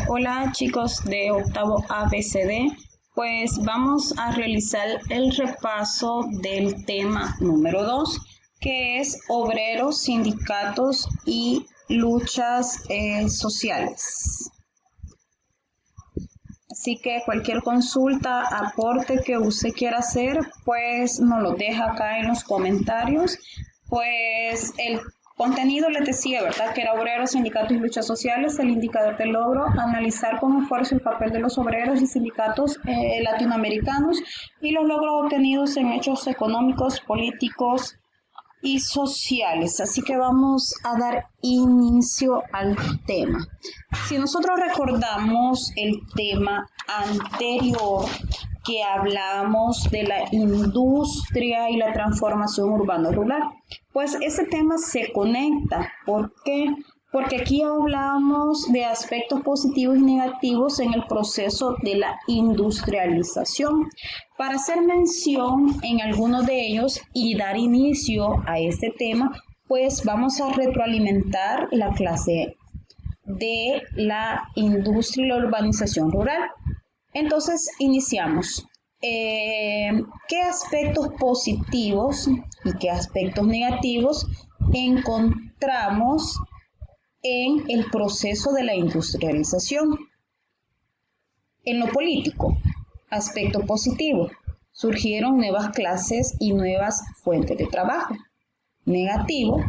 Hola chicos de octavo ABCD, pues vamos a realizar el repaso del tema número 2, que es obreros, sindicatos y luchas sociales. Así que cualquier consulta, aporte que usted quiera hacer, pues nos lo deja acá en los comentarios. Pues el contenido les decía, ¿verdad? Que era obreros, sindicatos y luchas sociales, el indicador del logro, analizar con esfuerzo el papel de los obreros y sindicatos latinoamericanos y los logros obtenidos en hechos económicos, políticos y sociales. Así que vamos a dar inicio al tema. Si nosotros recordamos el tema anterior que hablábamos de la industria y la transformación urbano-rural, pues ese tema se conecta. ¿Por qué? Porque aquí hablamos de aspectos positivos y negativos en el proceso de la industrialización. Para hacer mención en algunos de ellos y dar inicio a este tema, pues vamos a retroalimentar la clase de la industria y la urbanización rural. Entonces, iniciamos. ¿Qué aspectos positivos y qué aspectos negativos encontramos en el proceso de la industrialización? En lo político, aspecto positivo, surgieron nuevas clases y nuevas fuentes de trabajo. Negativo,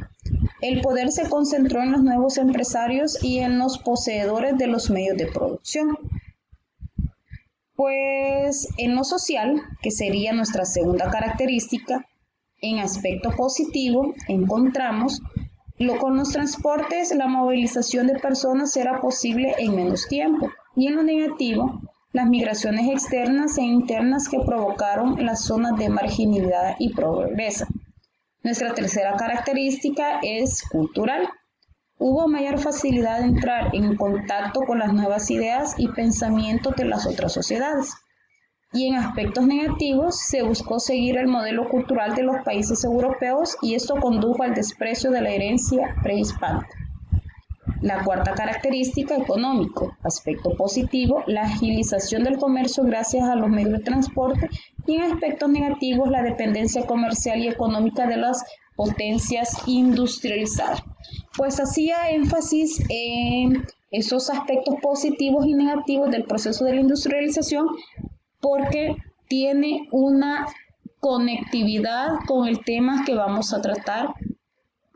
el poder se concentró en los nuevos empresarios y en los poseedores de los medios de producción. Pues en lo social, que sería nuestra segunda característica, en aspecto positivo encontramos con los transportes, la movilización de personas era posible en menos tiempo. Y en lo negativo, las migraciones externas e internas que provocaron las zonas de marginalidad y pobreza. Nuestra tercera característica es cultural. Hubo mayor facilidad de entrar en contacto con las nuevas ideas y pensamientos de las otras sociedades. Y en aspectos negativos se buscó seguir el modelo cultural de los países europeos y esto condujo al desprecio de la herencia prehispánica. La cuarta característica, económico. Aspecto positivo, la agilización del comercio gracias a los medios de transporte y en aspectos negativos, la dependencia comercial y económica de las potencias industrializadas. Pues hacía énfasis en esos aspectos positivos y negativos del proceso de la industrialización porque tiene una conectividad con el tema que vamos a tratar,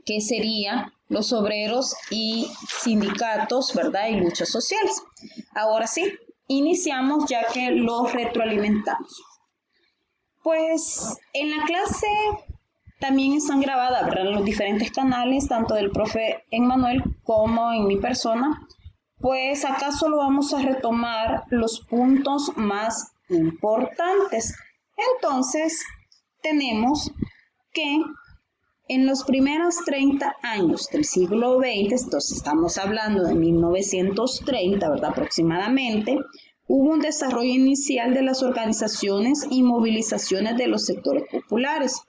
que sería los obreros y sindicatos, ¿verdad? Y luchas sociales. Ahora sí, iniciamos ya que los retroalimentamos. Pues en la clase también están grabadas, ¿verdad? En los diferentes canales, tanto del profe Emmanuel como en mi persona. Pues acá solo vamos a retomar los puntos más importantes. Entonces, tenemos que en los primeros 30 años del siglo XX, entonces estamos hablando de 1930, ¿verdad? Aproximadamente, hubo un desarrollo inicial de las organizaciones y movilizaciones de los sectores populares,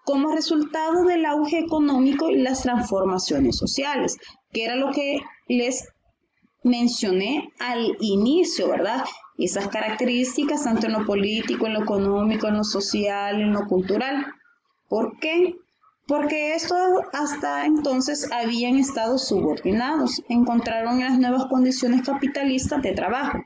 como resultado del auge económico y las transformaciones sociales, que era lo que les mencioné al inicio, ¿verdad? Esas características tanto en lo político, en lo económico, en lo social, en lo cultural. ¿Por qué? Porque estos hasta entonces habían estado subordinados, encontraron las nuevas condiciones capitalistas de trabajo,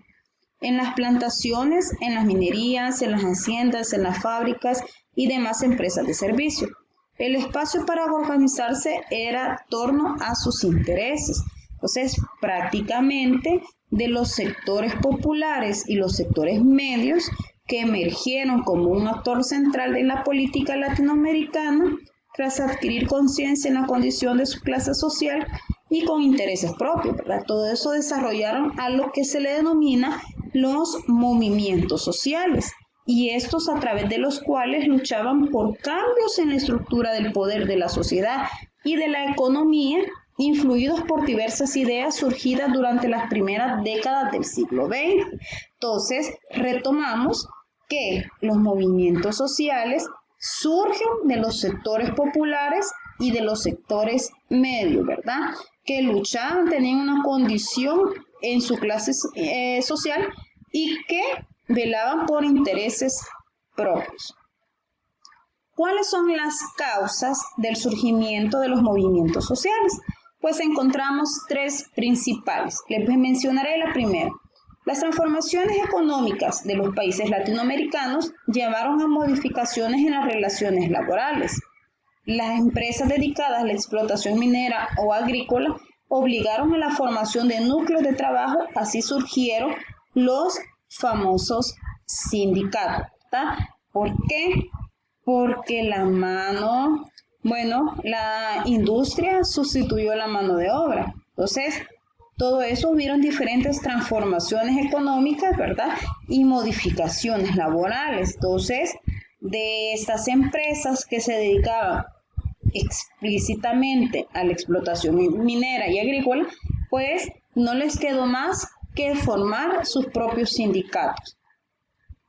en las plantaciones, en las minerías, en las haciendas, en las fábricas y demás empresas de servicio. El espacio para organizarse era torno a sus intereses. Entonces, prácticamente de los sectores populares y los sectores medios que emergieron como un actor central de la política latinoamericana, tras adquirir conciencia en la condición de su clase social y con intereses propios, ¿verdad? Todo eso desarrollaron a lo que se le denomina los movimientos sociales, y estos a través de los cuales luchaban por cambios en la estructura del poder de la sociedad y de la economía, influidos por diversas ideas surgidas durante las primeras décadas del siglo XX. Entonces, retomamos que los movimientos sociales surgen de los sectores populares y de los sectores medios, ¿verdad? Que luchaban, tenían una condición en su clase social y que velaban por intereses propios. ¿Cuáles son las causas del surgimiento de los movimientos sociales? Pues encontramos tres principales. Les mencionaré la primera. Las transformaciones económicas de los países latinoamericanos llevaron a modificaciones en las relaciones laborales. Las empresas dedicadas a la explotación minera o agrícola obligaron a la formación de núcleos de trabajo, así surgieron los famosos sindicatos, ¿verdad? ¿Por qué? Porque la industria sustituyó la mano de obra. Entonces, todo eso hubieron diferentes transformaciones económicas, ¿verdad? Y modificaciones laborales. Entonces, de estas empresas que se dedicaban explícitamente a la explotación minera y agrícola, pues no les quedó más que formar sus propios sindicatos.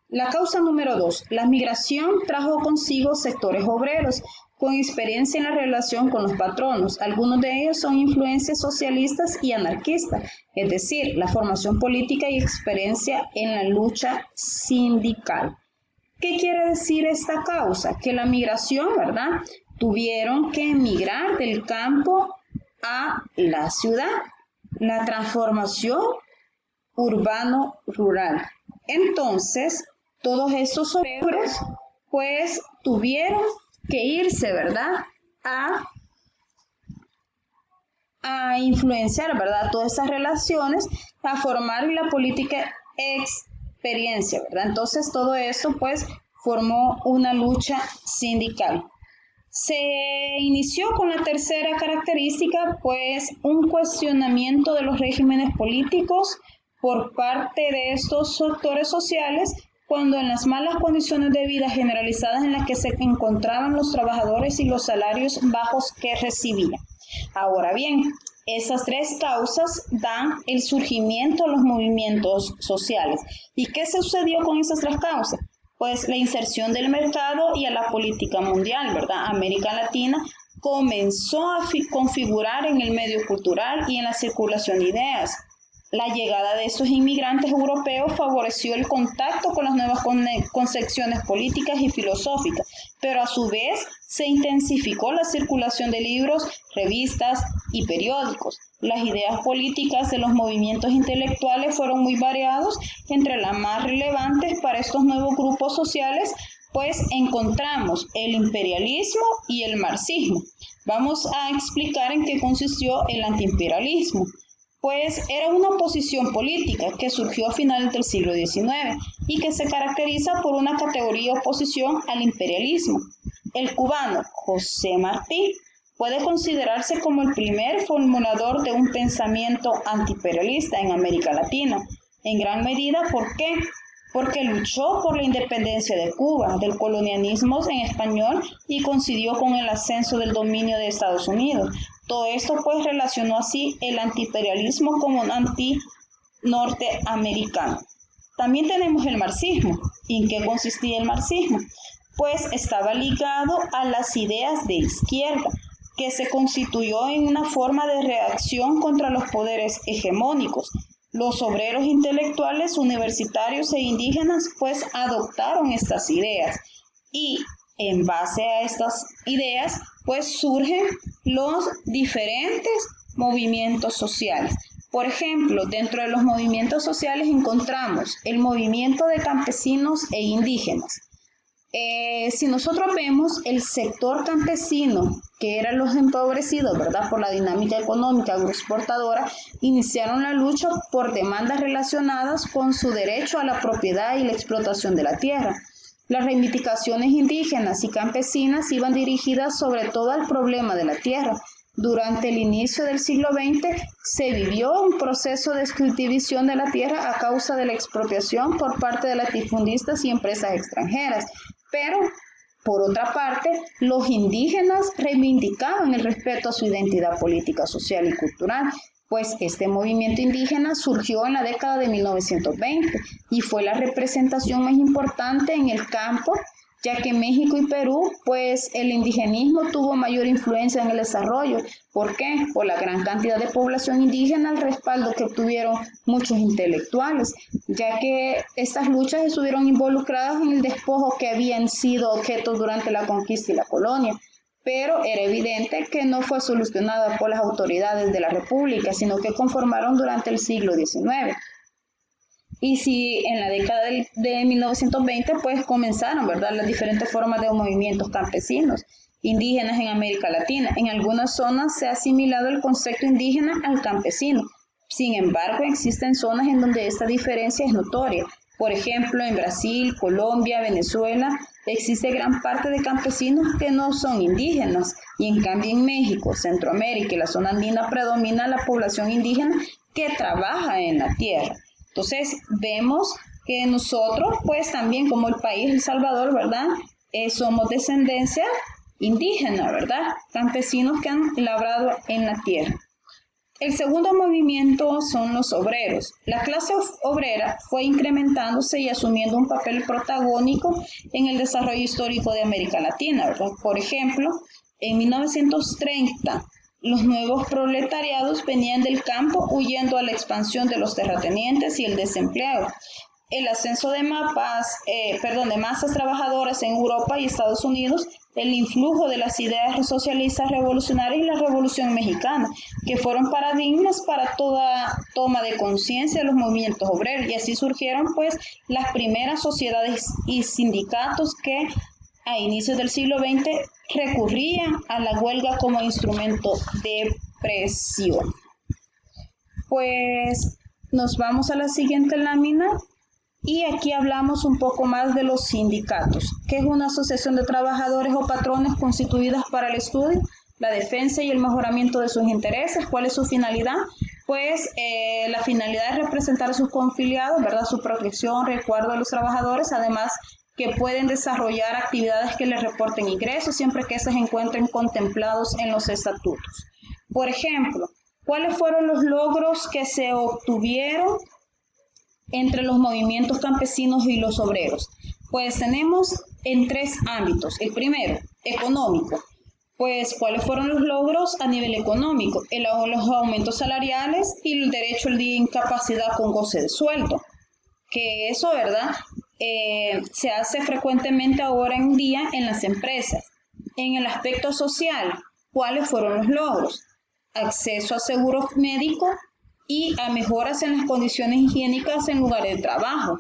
La causa número 2, la migración trajo consigo sectores obreros con experiencia en la relación con los patronos. Algunos de ellos son influencias socialistas y anarquistas, es decir, la formación política y experiencia en la lucha sindical. ¿Qué quiere decir esta causa? Que la migración, ¿verdad? Tuvieron que emigrar del campo a la ciudad. La transformación urbano-rural. Entonces, todos estos obreros, pues, tuvieron que irse, ¿verdad? A influenciar, ¿verdad? Todas esas relaciones, a formar la política experiencia, ¿verdad? Entonces, todo eso, pues, formó una lucha sindical. Se inició con la tercera característica, pues, un cuestionamiento de los regímenes políticos por parte de estos sectores sociales, cuando en las malas condiciones de vida generalizadas en las que se encontraban los trabajadores y los salarios bajos que recibían. Ahora bien, esas tres causas dan el surgimiento de los movimientos sociales. ¿Y qué sucedió con esas tres causas? Pues la inserción del mercado y a la política mundial, ¿verdad? América Latina comenzó a configurar en el medio cultural y en la circulación de ideas. La llegada de estos inmigrantes europeos favoreció el contacto con las nuevas concepciones políticas y filosóficas, pero a su vez se intensificó la circulación de libros, revistas y periódicos. Las ideas políticas de los movimientos intelectuales fueron muy variados. Entre las más relevantes para estos nuevos grupos sociales, pues encontramos el imperialismo y el marxismo. Vamos a explicar en qué consistió el antiimperialismo. Pues era una oposición política que surgió a finales del siglo XIX y que se caracteriza por una categoría de oposición al imperialismo. El cubano José Martí puede considerarse como el primer formulador de un pensamiento antiimperialista en América Latina. En gran medida, ¿por qué? Porque luchó por la independencia de Cuba, del colonialismo en español y coincidió con el ascenso del dominio de Estados Unidos. Todo esto pues relacionó así el antiimperialismo como un anti-norteamericano. También tenemos el marxismo. ¿Y en qué consistía el marxismo? Pues estaba ligado a las ideas de izquierda, que se constituyó en una forma de reacción contra los poderes hegemónicos. Los obreros intelectuales, universitarios e indígenas pues adoptaron estas ideas y en base a estas ideas pues surgen los diferentes movimientos sociales. Por ejemplo, dentro de los movimientos sociales encontramos el movimiento de campesinos e indígenas. Si nosotros vemos el sector campesino, que eran los empobrecidos, ¿verdad? Por la dinámica económica agroexportadora, iniciaron la lucha por demandas relacionadas con su derecho a la propiedad y la explotación de la tierra. Las reivindicaciones indígenas y campesinas iban dirigidas sobre todo al problema de la tierra. Durante el inicio del siglo XX se vivió un proceso de exclusivización de la tierra a causa de la expropiación por parte de latifundistas y empresas extranjeras. Pero, por otra parte, los indígenas reivindicaban el respeto a su identidad política, social y cultural, pues este movimiento indígena surgió en la década de 1920 y fue la representación más importante en el campo ya que México y Perú, pues el indigenismo tuvo mayor influencia en el desarrollo. ¿Por qué? Por la gran cantidad de población indígena, el respaldo que obtuvieron muchos intelectuales, ya que estas luchas estuvieron involucradas en el despojo que habían sido objeto durante la conquista y la colonia. Pero era evidente que no fue solucionada por las autoridades de la República, sino que conformaron durante el siglo XIX. Y si en la década de 1920 pues comenzaron, ¿verdad?, las diferentes formas de movimientos campesinos indígenas en América Latina. En algunas zonas se ha asimilado el concepto indígena al campesino. Sin embargo, existen zonas en donde esta diferencia es notoria. Por ejemplo, en Brasil, Colombia, Venezuela, existe gran parte de campesinos que no son indígenas, y en cambio en México, Centroamérica y la zona andina predomina la población indígena que trabaja en la tierra. Entonces, vemos que nosotros, pues también como el país El Salvador, ¿verdad?, somos descendencia indígena, ¿verdad?, campesinos que han labrado en la tierra. El segundo movimiento son los obreros. La clase obrera fue incrementándose y asumiendo un papel protagónico en el desarrollo histórico de América Latina, ¿verdad? Por ejemplo, en 1930, los nuevos proletariados venían del campo huyendo a la expansión de los terratenientes y el desempleo. El ascenso de masas trabajadoras en Europa y Estados Unidos, el influjo de las ideas socialistas revolucionarias y la Revolución Mexicana, que fueron paradigmas para toda toma de conciencia de los movimientos obreros, y así surgieron pues las primeras sociedades y sindicatos que a inicios del siglo XX recurrían a la huelga como instrumento de presión. Pues nos vamos a la siguiente lámina. Y aquí hablamos un poco más de los sindicatos, que es una asociación de trabajadores o patrones constituidas para el estudio, la defensa y el mejoramiento de sus intereses. ¿Cuál es su finalidad? Pues la finalidad es representar a sus confiliados, ¿verdad?, su protección, resguardo de los trabajadores, además que pueden desarrollar actividades que les reporten ingresos siempre que se encuentren contemplados en los estatutos. Por ejemplo, ¿cuáles fueron los logros que se obtuvieron entre los movimientos campesinos y los obreros? Pues tenemos en tres ámbitos. El primero, económico. Pues, ¿cuáles fueron los logros a nivel económico? Los aumentos salariales y el derecho al día de incapacidad con goce de sueldo. Que eso, ¿verdad?, se hace frecuentemente ahora en día en las empresas. En el aspecto social, ¿cuáles fueron los logros? Acceso a seguros médicos y a mejoras en las condiciones higiénicas en lugares de trabajo.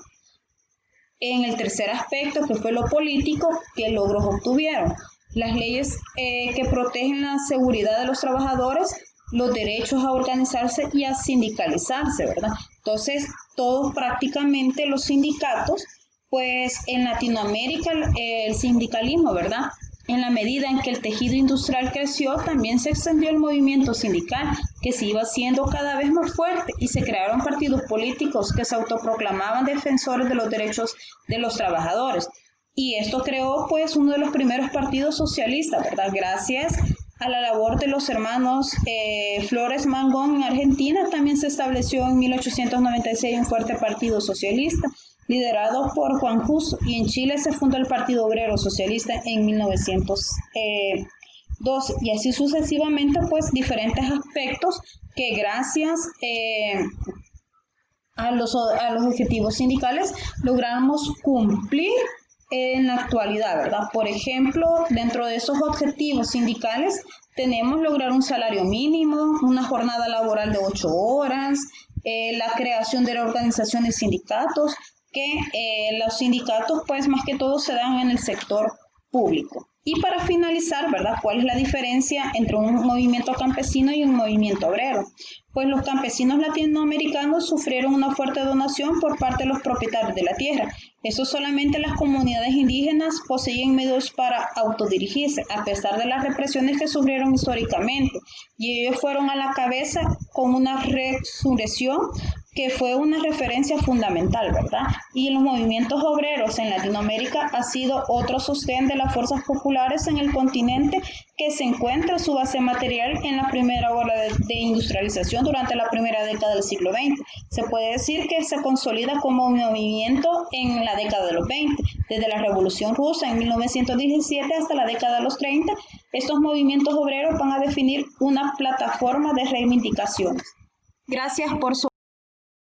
En el tercer aspecto, que fue lo político, ¿qué logros obtuvieron? Las leyes que protegen la seguridad de los trabajadores, los derechos a organizarse y a sindicalizarse, ¿verdad? Entonces, todos prácticamente los sindicatos, pues en Latinoamérica el sindicalismo, ¿verdad?, en la medida en que el tejido industrial creció, también se extendió el movimiento sindical, que se iba haciendo cada vez más fuerte, y se crearon partidos políticos que se autoproclamaban defensores de los derechos de los trabajadores. Y esto creó pues uno de los primeros partidos socialistas, ¿verdad?, gracias a la labor de los hermanos Flores Magón en Argentina. También se estableció en 1896 un fuerte partido socialista, liderado por Juan Justo, y en Chile se fundó el Partido Obrero Socialista en 1912, y así sucesivamente, pues diferentes aspectos que gracias a los objetivos sindicales logramos cumplir en la actualidad, ¿verdad? Por ejemplo, dentro de esos objetivos sindicales tenemos lograr un salario mínimo, una jornada laboral de 8 horas, la creación de la organización de sindicatos, que los sindicatos pues más que todo se dan en el sector público. Y para finalizar, ¿verdad?, ¿cuál es la diferencia entre un movimiento campesino y un movimiento obrero? Pues los campesinos latinoamericanos sufrieron una fuerte donación por parte de los propietarios de la tierra. Eso solamente las comunidades indígenas poseían medios para autodirigirse, a pesar de las represiones que sufrieron históricamente. Y ellos fueron a la cabeza con una resurrección que fue una referencia fundamental, ¿verdad? Y los movimientos obreros en Latinoamérica ha sido otro sostén de las fuerzas populares en el continente, que se encuentra su base material en la primera ola de industrialización durante la primera década del siglo XX. Se puede decir que se consolida como un movimiento en la década de los 20, desde la Revolución Rusa en 1917 hasta la década de los 30. Estos movimientos obreros van a definir una plataforma de reivindicaciones. Gracias por su